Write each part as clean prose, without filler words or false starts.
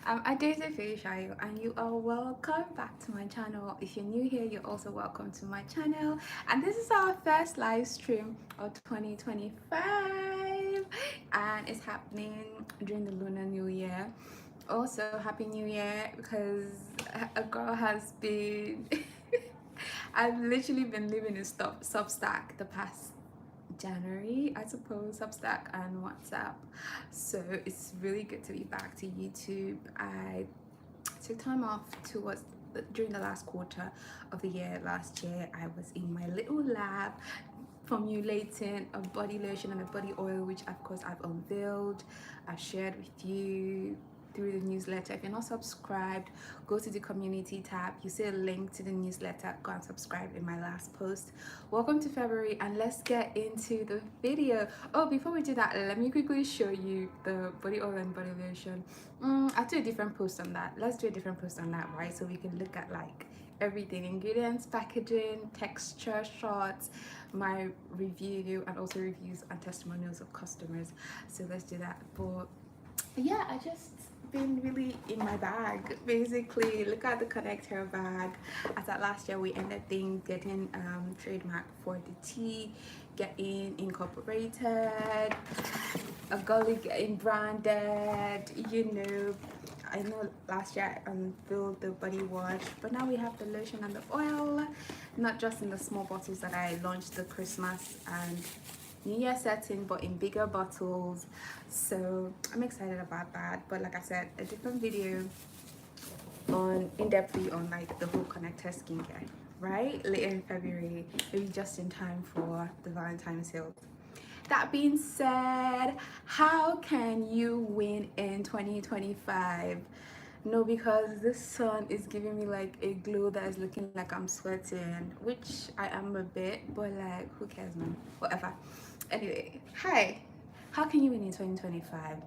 I'm Adaeze Feyisayo and you are welcome back to my channel. If you're new here, you're also welcome to my channel. And this is our first live stream of 2025 and it's happening during the Lunar New Year. Also, Happy New Year because a girl has been... I've literally been living in Substack the past January, I suppose, Substack and WhatsApp. So it's really good to be back to YouTube. I took time off towards during the last quarter of the year. Last year, I was in my little lab formulating a body lotion and a body oil, which of course I've unveiled, I've shared with you through the newsletter. If you're not subscribed, go to the community tab. You see a link to the newsletter. Go and subscribe in my last post. Welcome to February and let's get into the video. Oh, before we do that, let me quickly show you the body oil and body lotion. I'll do a different post on that. Let's do a different post on that, right? So we can look at like everything: ingredients, packaging, texture, shots, my review, and also reviews and testimonials of customers. So let's do that. But yeah, I just been really in my bag basically. Look at the connector bag. As at last year we ended things getting trademark for the tea, getting incorporated, a gully getting branded, you know. I know last year I unveiled the body wash, but now we have the lotion and the oil, not just in the small bottles that I launched the Christmas and New Year setting, but in bigger bottles. So I'm excited about that. But like I said, a different video on in-depthly on like the whole connector skincare, right? Later in February, maybe just in time for the Valentine's sale. That being said, how can you win in 2025? No, because this sun is giving me like a glow that is looking like I'm sweating, which I am a bit, but like who cares, man? Whatever. Anyway, hi. How can you win in 2025?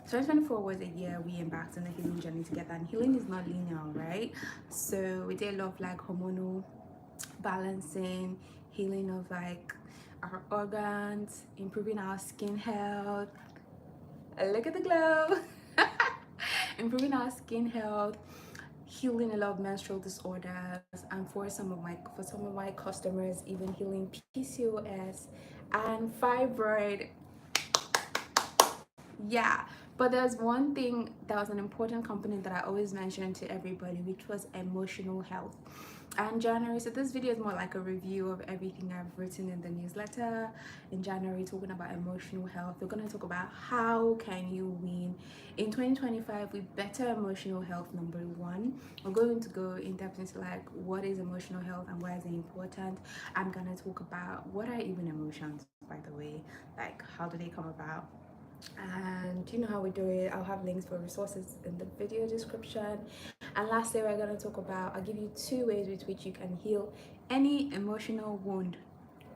2024 was a year we embarked on a healing journey together, and healing is not linear, right? So we did a lot of like hormonal balancing, healing of like our organs, improving our skin health. Look at the glow. Improving our skin health, healing a lot of menstrual disorders, and for some of my customers, even healing PCOS and fibroid. Yeah, but there's one thing that was an important component that I always mentioned to everybody, which was emotional health. And January, so this video is more like a review of everything I've written in the newsletter in January, talking about emotional health. We're going to talk about how can you win in 2025 with better emotional health. Number one, we're going to go in depth into like what is emotional health and why is it important. I'm going to talk about what are even emotions, by the way, like how do they come about. And you know how we do it. I'll have links for resources in the video description. And lastly, we're going to talk about, I'll give you 2 ways with which you can heal any emotional wound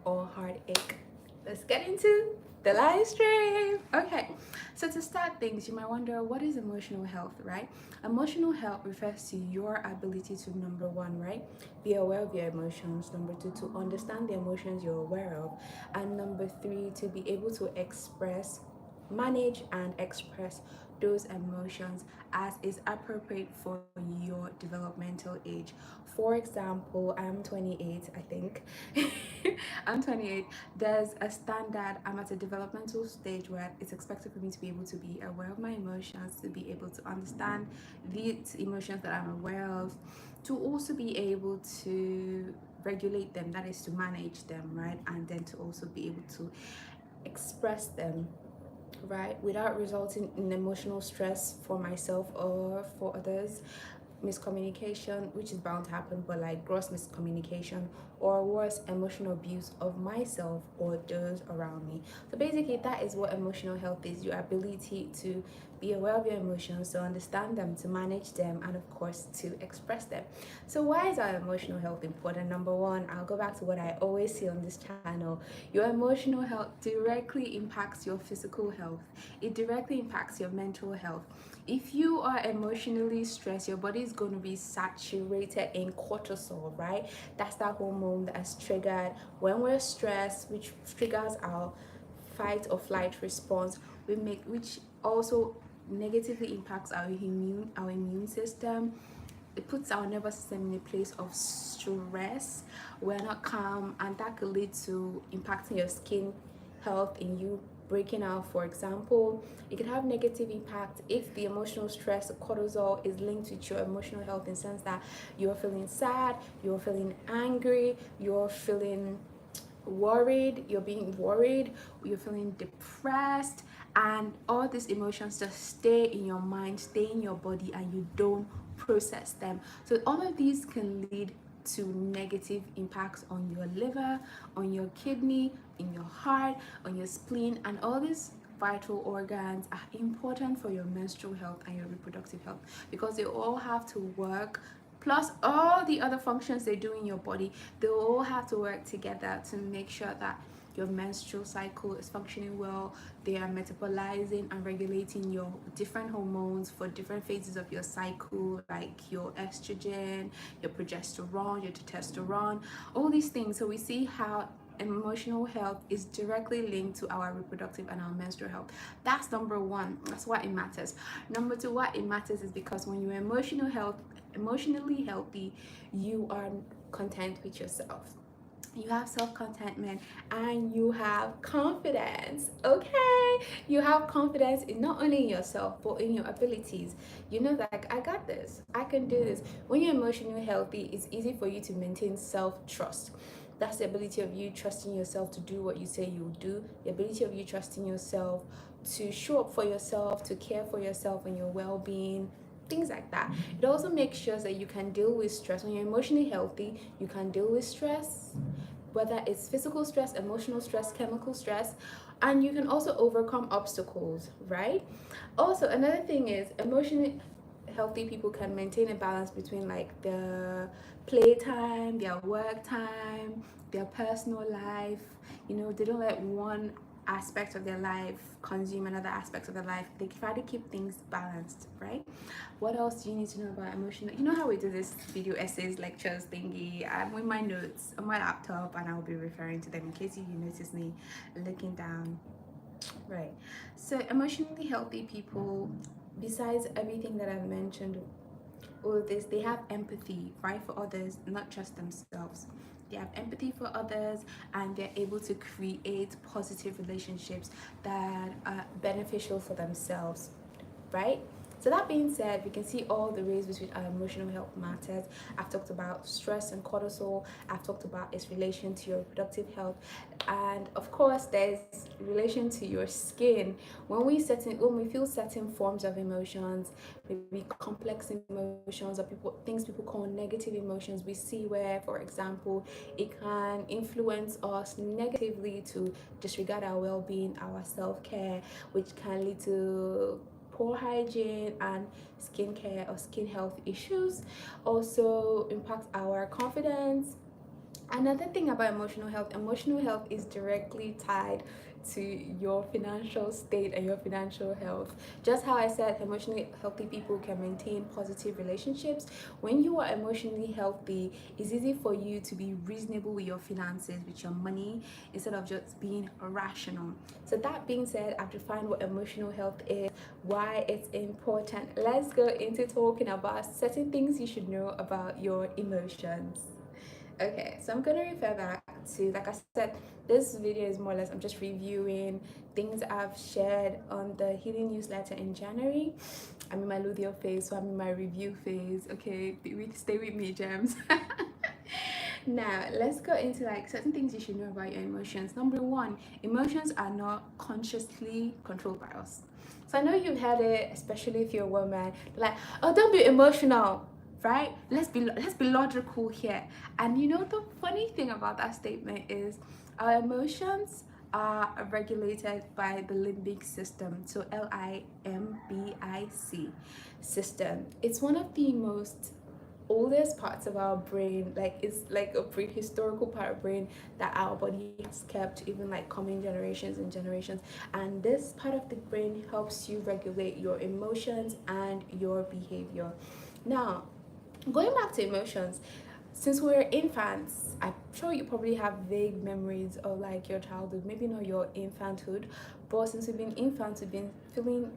or heartache. Let's get into the live stream. Okay, so to start things, you might wonder, what is emotional health, right? Emotional health refers to your ability to, number one, right, be aware of your emotions. Number two, to understand the emotions you're aware of. And number three, to be able to manage and express those emotions as is appropriate for your developmental age. For example, I'm 28, I think. I'm 28. There's a standard. I'm at a developmental stage where it's expected for me to be able to be aware of my emotions, to be able to understand the emotions that I'm aware of, to also be able to regulate them, that is to manage them, right? And then to also be able to express them, right, without resulting in emotional stress for myself or for others. Miscommunication, which is bound to happen, but like gross miscommunication or worse, emotional abuse of myself or those around me. So basically, that is what emotional health is: your ability to be aware of your emotions, to understand them, to manage them, and of course to express them. So why is our emotional health important? Number one, I'll go back to what I always say on this channel: your emotional health directly impacts your physical health. It directly impacts your mental health. If you are emotionally stressed, your body is going to be saturated in cortisol, right? That's that hormone that is triggered when we're stressed, which triggers our fight or flight response, which also negatively impacts our immune system. It puts our nervous system in a place of stress. We're not calm, and that could lead to impacting your skin health, in you breaking out. For example, it could have negative impact if the emotional stress, cortisol, is linked with your emotional health, in the sense that you're feeling sad, you're feeling angry, you're feeling worried, you're being worried, you're feeling depressed, and all these emotions just stay in your mind, stay in your body, and you don't process them. So all of these can lead to negative impacts on your liver, on your kidney, in your heart, on your spleen, and all these vital organs are important for your menstrual health and your reproductive health, because they all have to work, plus all the other functions they do in your body. They all have to work together to make sure that your menstrual cycle is functioning well. They are metabolizing and regulating your different hormones for different phases of your cycle, like your estrogen, your progesterone, your testosterone, all these things. So we see how emotional health is directly linked to our reproductive and our menstrual health. That's number one. That's why it matters. Number two, why it matters is because when you're emotionally healthy, you are content with yourself, you have self-contentment, and you have confidence. Okay, you have confidence in not only in yourself but in your abilities. You know that, like, I got this, I can do this. When you're emotionally healthy, it's easy for you to maintain self-trust. That's the ability of you trusting yourself to do what you say you'll do, the ability of you trusting yourself to show up for yourself, to care for yourself and your well-being, things like that. It also makes sure that you can deal with stress. When you're emotionally healthy, you can deal with stress, whether it's physical stress, emotional stress, chemical stress, and you can also overcome obstacles, right? Also, another thing is, emotionally healthy people can maintain a balance between, like, their playtime, their work time, their personal life. They don't let one aspect of their life consume another aspect of their life. They try to keep things balanced, right? What else do you need to know about emotional? You know how we do this video essays, lectures thingy? I'm with my notes on my laptop, and I'll be referring to them in case you notice me looking down. Right. So emotionally healthy people, besides everything that I've mentioned, all of this, they have empathy, right, for others, not just themselves. They have empathy for others, and they're able to create positive relationships that are beneficial for themselves, right? So that being said, we can see all the ways which our emotional health matters. I've talked about stress and cortisol. I've talked about its relation to your reproductive health, and of course, there's relation to your skin. When we feel certain forms of emotions, maybe complex emotions, or things people call negative emotions, we see where, for example, it can influence us negatively to disregard our well-being, our self-care, which can lead to poor hygiene and skincare or skin health issues. Also impacts our confidence. Another thing about emotional health is directly tied to your financial state and your financial health. Just how I said, emotionally healthy people can maintain positive relationships. When you are emotionally healthy, it's easy for you to be reasonable with your finances, with your money, instead of just being rational. So that being said, I've defined what emotional health is, why it's important. Let's go into talking about certain things you should know about your emotions. Okay, so I'm gonna refer back to, like I said, this video is more or less, I'm just reviewing things I've shared on the Healing newsletter in January. I'm in my Ludio phase, so I'm in my review phase. Okay, stay with me, gems. Now, let's go into, like, certain things you should know about your emotions. Number one, emotions are not consciously controlled by us. So I know you've heard it, especially if you're a woman, like, oh, don't be emotional, right? Let's be logical here. And the funny thing about that statement is, our emotions are regulated by the limbic system. So LIMBIC system. It's one of the most oldest parts of our brain. Like, it's like a prehistorical part of brain that our body has kept, even like coming generations and generations. And this part of the brain helps you regulate your emotions and your behavior. Now, going back to emotions, since we're infants, I'm sure you probably have vague memories of, like, your childhood, maybe not your infanthood, but since we've been infants, we've been feeling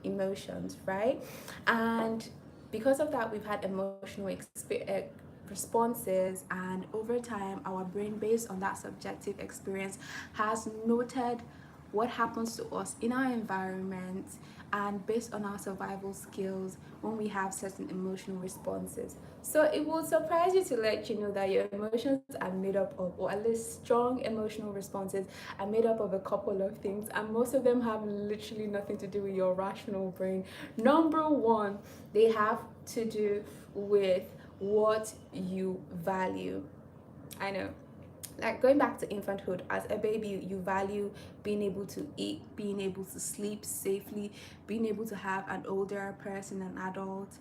emotions, right? And because of that, we've had responses, and over time our brain, based on that subjective experience, has noted what happens to us in our environment, and based on our survival skills when we have certain emotional responses. So it will surprise you to let you know that your emotions are made up of, or at least strong emotional responses are made up of a couple of things, and most of them have literally nothing to do with your rational brain. Number one, they have to do with what you value. I know, like going back to infanthood, as a baby you value being able to eat, being able to sleep safely, being able to have an older person, an adult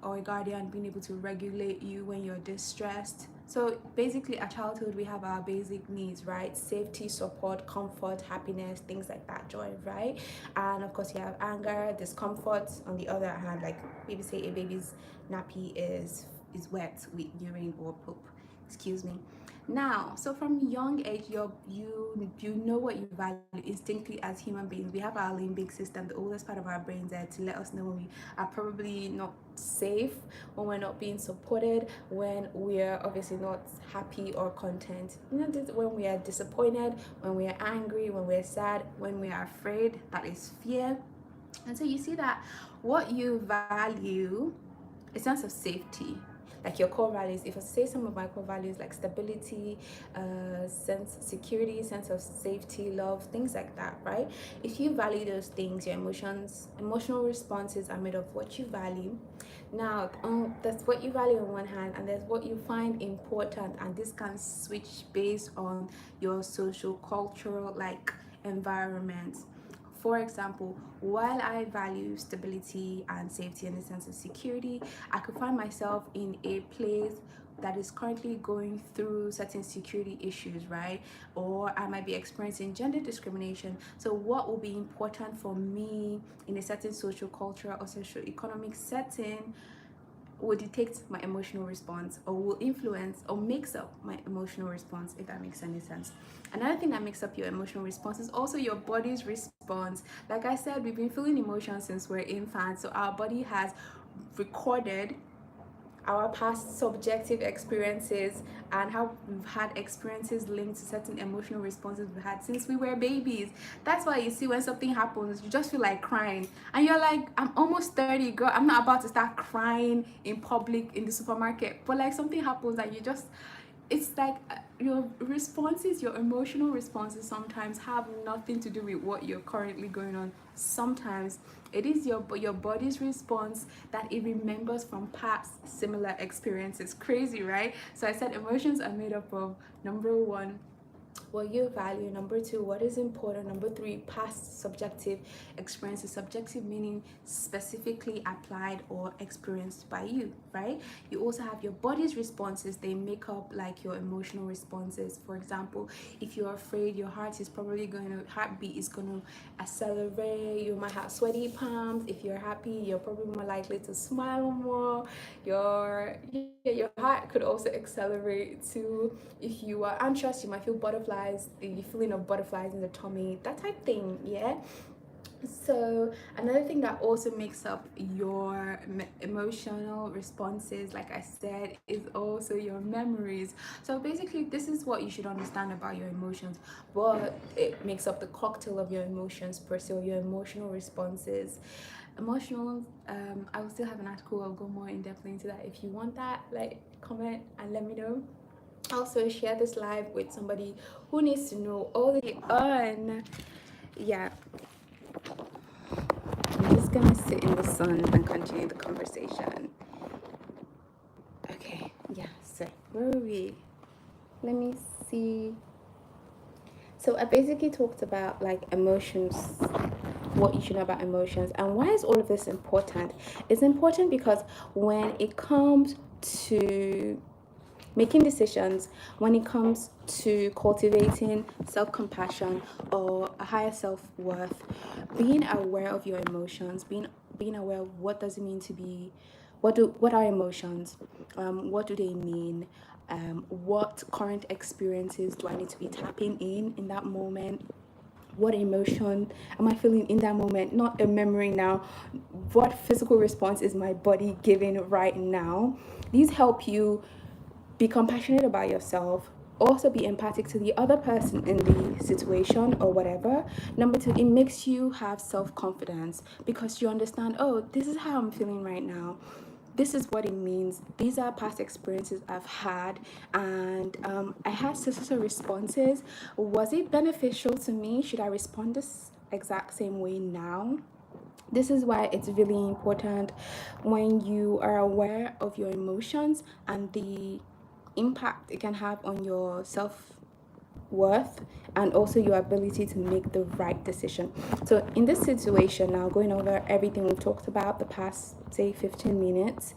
or a guardian, being able to regulate you when you're distressed. So basically at childhood we have our basic needs, right? Safety, support, comfort, happiness, things like that, joy, right? And of course you have anger, discomfort. On the other hand, like maybe say a baby's nappy is wet with urine or poop, excuse me. Now, so from young age, you know what you value instinctively as human beings. We have our limbic system, the oldest part of our brains, there to let us know when we are probably not safe, when we're not being supported, when we're obviously not happy or content. You know, when we are disappointed, when we are angry, when we're sad, when we are afraid. That is fear. And so you see that what you value, a sense of safety, like your core values. If I say some of my core values, like stability, sense security, sense of safety, love, things like that, right? If you value those things, your emotional responses are made of what you value. Now, that's what you value on one hand, and there's what you find important, and this can switch based on your social cultural like environment. For example, while I value stability and safety and a sense of security, I could find myself in a place that is currently going through certain security issues, right? Or I might be experiencing gender discrimination. So what will be important for me in a certain social culture or social economic setting will dictate my emotional response, or will influence or makes up my emotional response, if that makes any sense. Another thing that makes up your emotional response is also your body's response. Like I said, we've been feeling emotions since we're infants, so our body has recorded our past subjective experiences and how we've had experiences linked to certain emotional responses we've had since we were babies. That's why you see when something happens, you just feel like crying. And you're like, I'm almost 30, girl. I'm not about to start crying in public in the supermarket. But like something happens and you just, it's like your responses, your emotional responses sometimes have nothing to do with what you're currently going on. Sometimes it is your body's response that it remembers from past similar experiences. Crazy, right? So I said emotions are made up of, number one, what you value, number two, what is important, number three, past subjective experiences. Subjective meaning specifically applied or experienced by you, right? You also have your body's responses. They make up like your emotional responses. For example, if you're afraid, your heartbeat is going to accelerate. You might have sweaty palms. If you're happy, you're probably more likely to smile more. Your heart could also accelerate too. If you are anxious, you might feel butterflies, the feeling of butterflies in the tummy, that type thing, yeah. So another thing that also makes up your emotional responses, like I said, is also your memories. So basically this is what you should understand about your emotions, but it makes up the cocktail of your emotions per se, your emotional responses. Emotional, I will still have an article. I'll go more in depth into that. If you want that, like, comment and let me know. Also share this live with somebody who needs to know all the on. Yeah, I'm just gonna sit in the sun and continue the conversation. Okay, yeah, so where are we? Let me see. So I basically talked about like emotions, what you should know about emotions, and why is all of this important? It's important because when it comes to making decisions, when it comes to cultivating self-compassion or a higher self-worth, being aware of your emotions, being aware of what does it mean to be, what are emotions, what do they mean, what current experiences do I need to be tapping in that moment, what emotion am I feeling in that moment, not a memory now. What physical response is my body giving right now? These help you be compassionate about yourself, also be empathic to the other person in the situation or whatever. Number two, it makes you have self-confidence because you understand, oh, this is how I'm feeling right now, this is what it means, these are past experiences I've had, and I had such responses. Was it beneficial to me? Should I respond this exact same way now? This is why it's really important when you are aware of your emotions and the impact it can have on your self-worth and also your ability to make the right decision. So in this situation now, going over everything we've talked about the past, say, 15 minutes,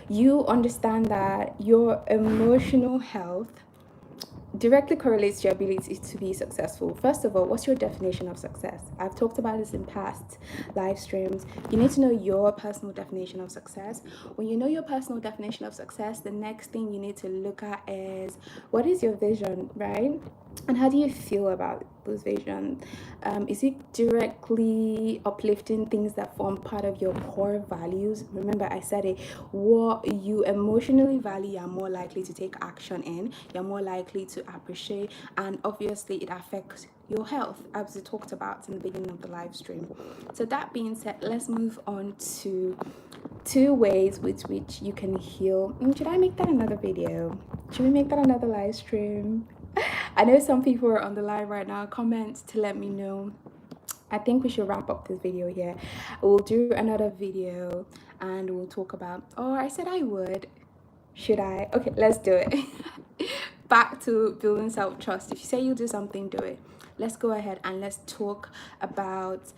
you understand that your emotional health directly correlates to your ability to be successful. First of all, what's your definition of success? I've talked about this in past live streams. You need to know your personal definition of success. When you know your personal definition of success, the next thing you need to look at is what is your vision, right? And how do you feel about those visions? Is it directly uplifting things that form part of your core values? Remember, I said it. What you emotionally value, you're more likely to take action in. You're more likely to appreciate, and obviously, it affects your health, as we talked about in the beginning of the live stream. So that being said, let's move on to 2 ways with which you can heal. Should I make that another video? Should we make that another live stream? I know some people are on the live right now. Comment to let me know. I think we should wrap up this video here. We'll do another video and we'll talk about, oh, I said I would. Should I? Okay, let's do it. Back to building self-trust. If you say you'll do something, do it. Let's go ahead and let's talk about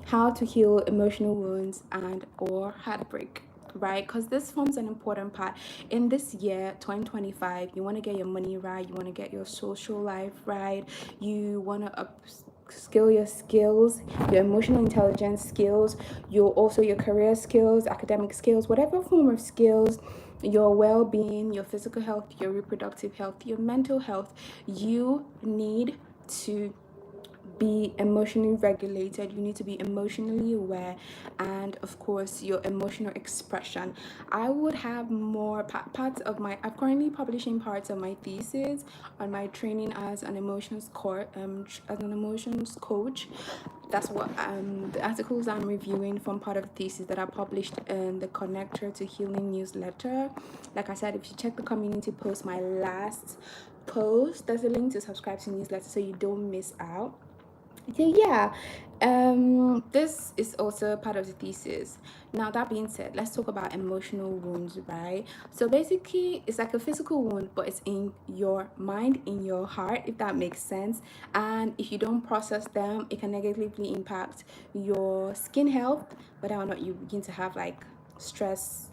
how to heal emotional wounds and or heartbreak, right? Because this forms an important part in this year 2025. You want to get your money right, you want to get your social life right, you want to upskill your skills, your emotional intelligence skills, your career skills, academic skills, whatever form of skills, your well-being, your physical health, your reproductive health, your mental health. You need to be emotionally regulated, you need to be emotionally aware, and of course your emotional expression. I would have more parts of my, I'm currently publishing parts of my thesis on my training as an emotions coach. That's what the articles I'm reviewing from part of the thesis that I published in the Connector to Healing newsletter. Like I said, if you check the community post, my last post, there's a link to subscribe to the newsletter so you don't miss out. Yeah, this is also part of the thesis. Now, that being said, let's talk about emotional wounds, right? So basically, it's like a physical wound, but it's in your mind, in your heart, if that makes sense. And if you don't process them, it can negatively impact your skin health, whether or not you begin to have like stress,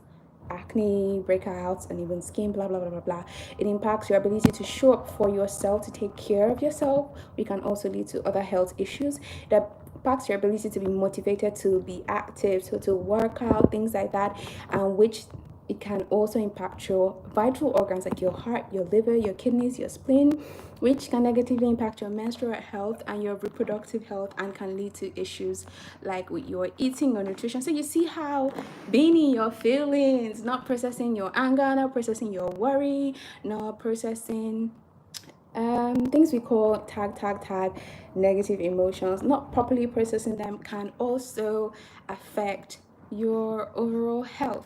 acne, breakouts, and even skin, blah blah blah blah blah. It impacts your ability to show up for yourself, to take care of yourself. It can also lead to other health issues that impacts your ability to be motivated, to be active, to work out, things like that, and which it can also impact your vital organs like your heart, your liver, your kidneys, your spleen, which can negatively impact your menstrual health and your reproductive health and can lead to issues like with your eating or nutrition. So you see how being in your feelings, not processing your anger, not processing your worry, not processing things we call tag negative emotions, not properly processing them can also affect your overall health.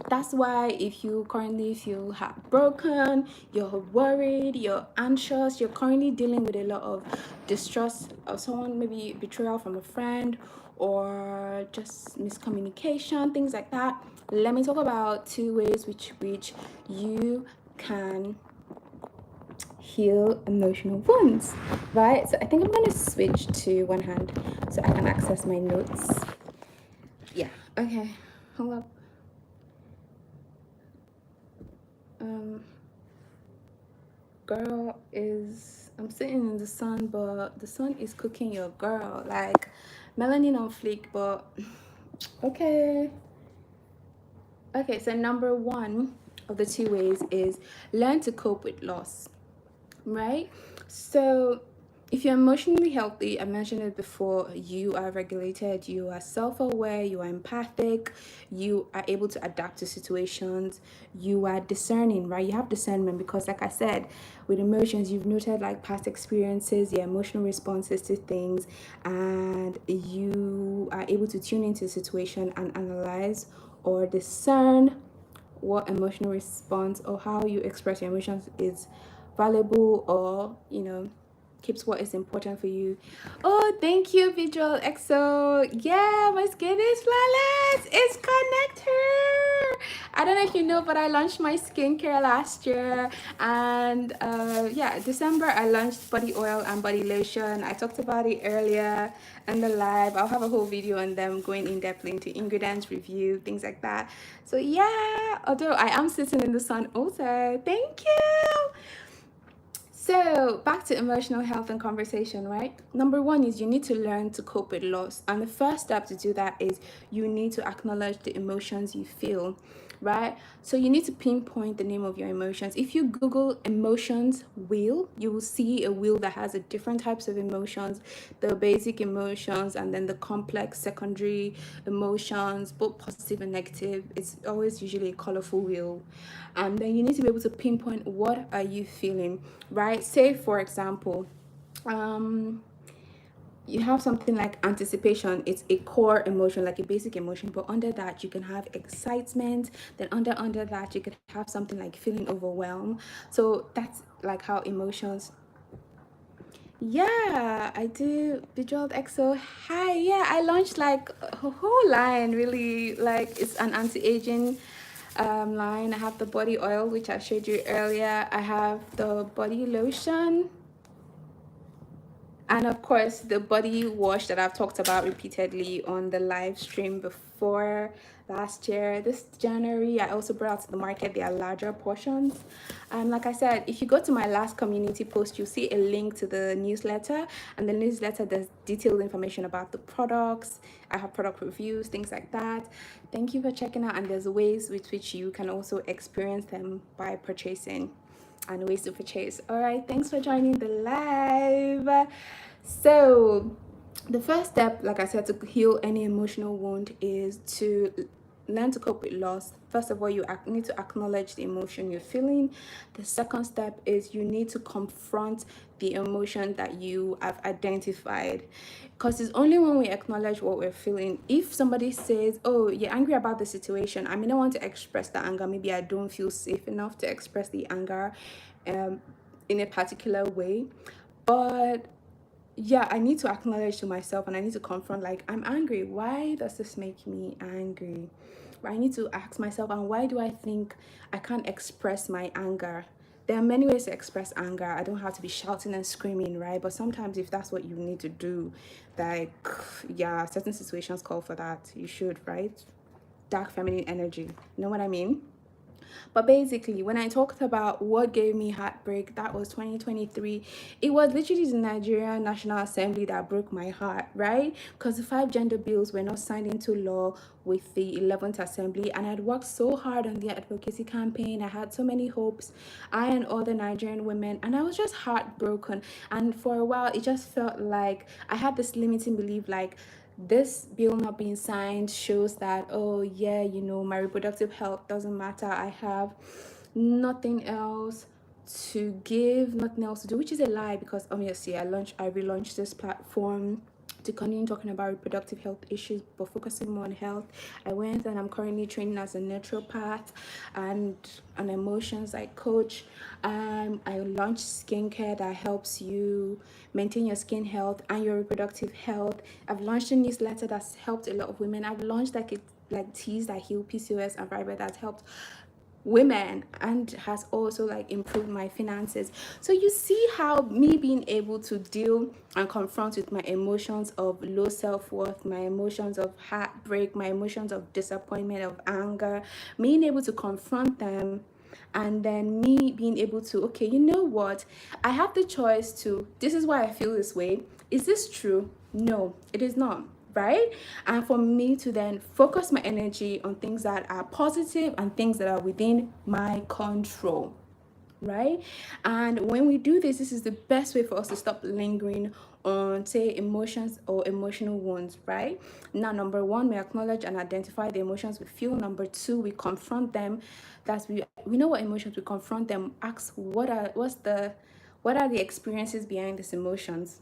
That's why if you currently feel heartbroken, you're worried, you're anxious, you're currently dealing with a lot of distrust of someone, maybe betrayal from a friend or just miscommunication, things like that, let me talk about 2 ways which you can heal emotional wounds, right? So I think I'm going to switch to one hand so I can access my notes. Yeah, okay, hold up. Girl is, I'm sitting in the sun, but the sun is cooking your girl, like melanin on fleek, but okay. Okay, so number 1 of the 2 ways is learn to cope with loss, right? So if you're emotionally healthy, I mentioned it before, you are regulated, you are self-aware, you are empathic, you are able to adapt to situations, you are discerning, right? You have discernment because, like I said, with emotions, you've noted like past experiences, your emotional responses to things, and you are able to tune into the situation and analyze or discern what emotional response or how you express your emotions is valuable, or keeps what is important for you. Oh, thank you, Visual EXO. Yeah, my skin is flawless. It's connector. I don't know if you know, but I launched my skincare last year, and yeah, December I launched body oil and body lotion. I talked about it earlier in the live. I'll have a whole video on them, going in depth into ingredients, review, things like that. So yeah, although I am sitting in the sun also. Thank you. So, back to emotional health and conversation, right? Number one is you need to learn to cope with loss. And the first step to do that is you need to acknowledge the emotions you feel, right? So, you need to pinpoint the name of your emotions. If you Google emotions wheel, you will see a wheel that has a different types of emotions, the basic emotions, and then the complex secondary emotions, both positive and negative. It's always usually a colorful wheel. And then you need to be able to pinpoint what are you feeling, right? Say for example, you have something like anticipation. It's a core emotion, like a basic emotion, but under that you can have excitement. Then under that you could have something like feeling overwhelmed. So that's like how emotions. Yeah, I do Bejeweled EXO. Hi, yeah, I launched like a whole line, really. Like, it's an anti-aging line. I have the body oil, which I showed you earlier. I have the body lotion, and of course the body wash that I've talked about repeatedly on the live stream before. Last year, this January, I also brought out to the market their larger portions. Like I said, if you go to my last community post, you'll see a link to the newsletter, and the newsletter, there's detailed information about the products. I have product reviews, things like that. Thank you for checking out, and there's ways with which you can also experience them by purchasing, and ways to purchase. All right, thanks for joining the live. So the first step, like I said, to heal any emotional wound is to learn to cope with loss. First of all, you need to acknowledge the emotion you're feeling. The second step is you need to confront the emotion that you have identified, because it's only when we acknowledge what we're feeling. If somebody says, oh, you're angry about the situation, I may not want to express the anger. Maybe I don't feel safe enough to express the anger in a particular way, but yeah, I need to acknowledge to myself, and I need to confront, like, I'm angry. Why does this make me angry? I need to ask myself, and why do I think I can't express my anger? There are many ways to express anger. I don't have to be shouting and screaming, right? But sometimes if that's what you need to do, like, yeah, certain situations call for that. You should, right? Dark feminine energy. You know what I mean? But basically, when I talked about what gave me heartbreak, that was 2023. It was literally the Nigerian National Assembly that broke my heart, right? Because the 5 gender bills were not signed into law with the 11th Assembly, and I'd worked so hard on the advocacy campaign. I had so many hopes, I and other Nigerian women, and I was just heartbroken. And for a while, it just felt like I had this limiting belief, like, this bill not being signed shows that, oh yeah, my reproductive health doesn't matter. I have nothing else to give, nothing else to do, which is a lie, because obviously I relaunched this platform to continue talking about reproductive health issues, but focusing more on health. I went, and I'm currently training as a naturopath and an emotions like coach. I launched skincare that helps you maintain your skin health and your reproductive health. I've launched a newsletter that's helped a lot of women. I've launched like teas that heal PCOS and fibroid that's helped women, and has also like improved my finances. So you see how me being able to deal and confront with my emotions of low self-worth, my emotions of heartbreak, my emotions of disappointment, of anger, being able to confront them, and then me being able to, okay, you know what, I have the choice to, this is why I feel this way. Is this true? No, it is not, right? And for me to then focus my energy on things that are positive and things that are within my control. right? And when we do this, this is the best way for us to stop lingering on, say, emotions or emotional wounds, right? Now, number one, we acknowledge and identify the emotions we feel. Number two, we confront them. That's we know what emotions, we confront them, ask what are the experiences behind these emotions,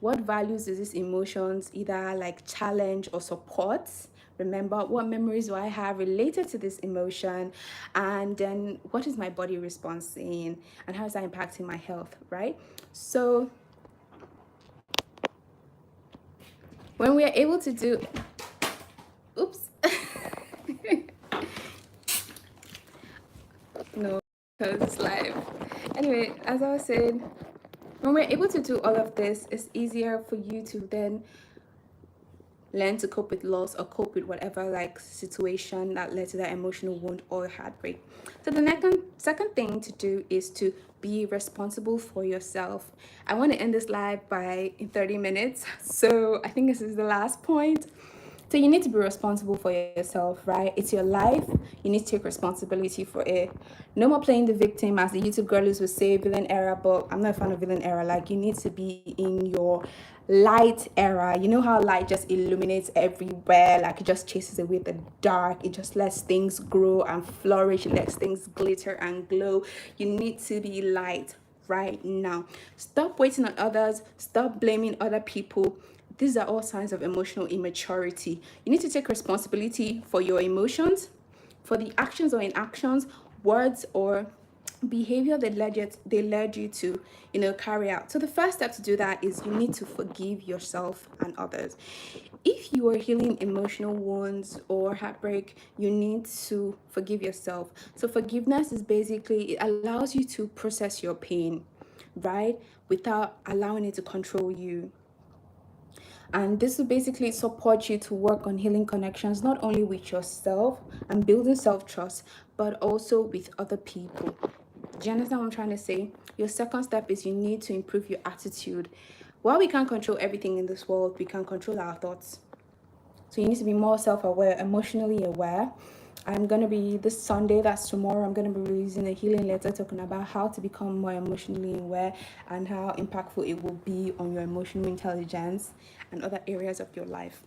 what values is these emotions either like challenge or support. Remember, what memories do I have related to this emotion? And then what is my body response saying? And how is that impacting my health, right? So when we are able to do, oops, no, because it's live. Anyway, as I was saying, when we're able to do all of this, it's easier for you to then learn to cope with loss or cope with whatever like situation that led to that emotional wound or heartbreak. So the second thing to do is to be responsible for yourself. I want to end this live by in 30 minutes, so I think this is the last point. So you need to be responsible for yourself, right? It's your life. You need to take responsibility for it. No more playing the victim, as the YouTube girlies would say, villain era. But I'm not a fan of villain era. Like, you need to be in your light era. You know how light just illuminates everywhere, like it just chases away the dark, it just lets things grow and flourish, it lets things glitter and glow. You need to be light right now. Stop waiting on others, stop blaming other people. These are all signs of emotional immaturity. You need to take responsibility for your emotions, for the actions or inactions, words or behavior they led you to carry out. So the first step to do that is you need to forgive yourself and others. If you are healing emotional wounds or heartbreak, you need to forgive yourself. So forgiveness is basically, it allows you to process your pain, right, without allowing it to control you. And this will basically support you to work on healing connections, not only with yourself and building self-trust, but also with other people. Do you understand what I'm trying to say? Your second step is you need to improve your attitude. While we can't control everything in this world, we can control our thoughts. So you need to be more self-aware, emotionally aware. I'm going to be this Sunday, that's tomorrow, I'm going to be releasing a healing letter talking about how to become more emotionally aware and how impactful it will be on your emotional intelligence and other areas of your life.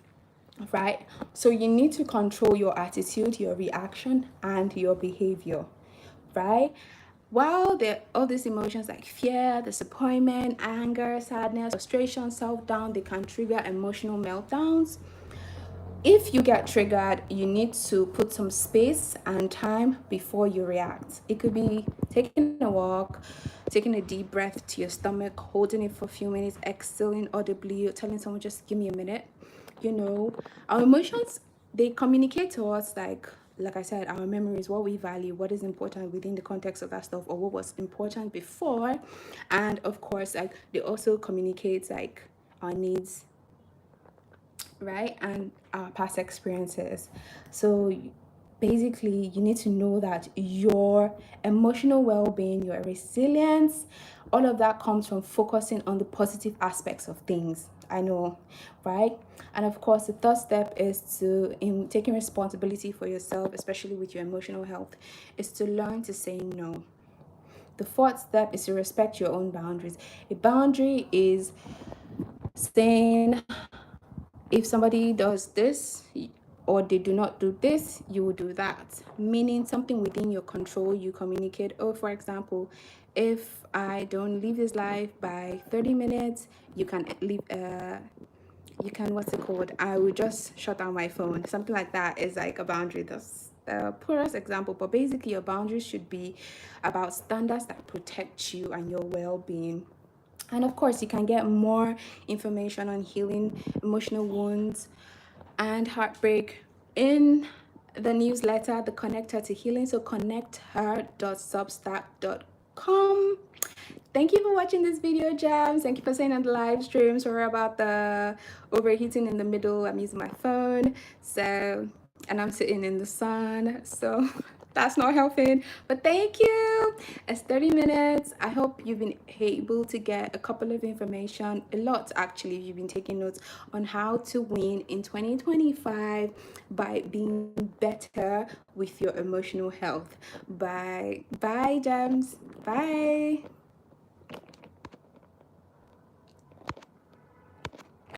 Right? So you need to control your attitude, your reaction, and your behavior. Right? While all these emotions like fear, disappointment, anger, sadness, frustration, self-doubt, they can trigger emotional meltdowns. If you get triggered, you need to put some space and time before you react. It could be taking a walk, taking a deep breath to your stomach, holding it for a few minutes, exhaling audibly, or telling someone, just give me a minute. Our emotions, they communicate to us like I said, our memories, what we value, what is important within the context of that stuff, or what was important before. And of course, like they also communicate like our needs, right, and our past experiences. So basically you need to know that your emotional well-being, your resilience, all of that comes from focusing on the positive aspects of things. I know, right? And of course the third step is to, in taking responsibility for yourself, especially with your emotional health, is to learn to say no. The fourth step is to respect your own boundaries. A boundary is saying, if somebody does this or they do not do this, you will do that. Meaning something within your control, you communicate. Oh, for example, if I don't live this life by 30 minutes, you can leave what's it called? I will just shut down my phone. Something like that is like a boundary. That's the poorest example, but basically your boundaries should be about standards that protect you and your well-being. And of course, you can get more information on healing emotional wounds and heartbreak in the newsletter, The Connector to Healing. So connecther.substack.com. Thank you for watching this video, Jams. Thank you for staying on the live stream. Sorry about the overheating in the middle. I'm using my phone. And I'm sitting in the sun. So That's not helping. But thank you. It's 30 minutes. I hope you've been able to get a couple of information, a lot actually, if you've been taking notes on how to win in 2025 by being better with your emotional health. Bye. Bye, Gems. Bye.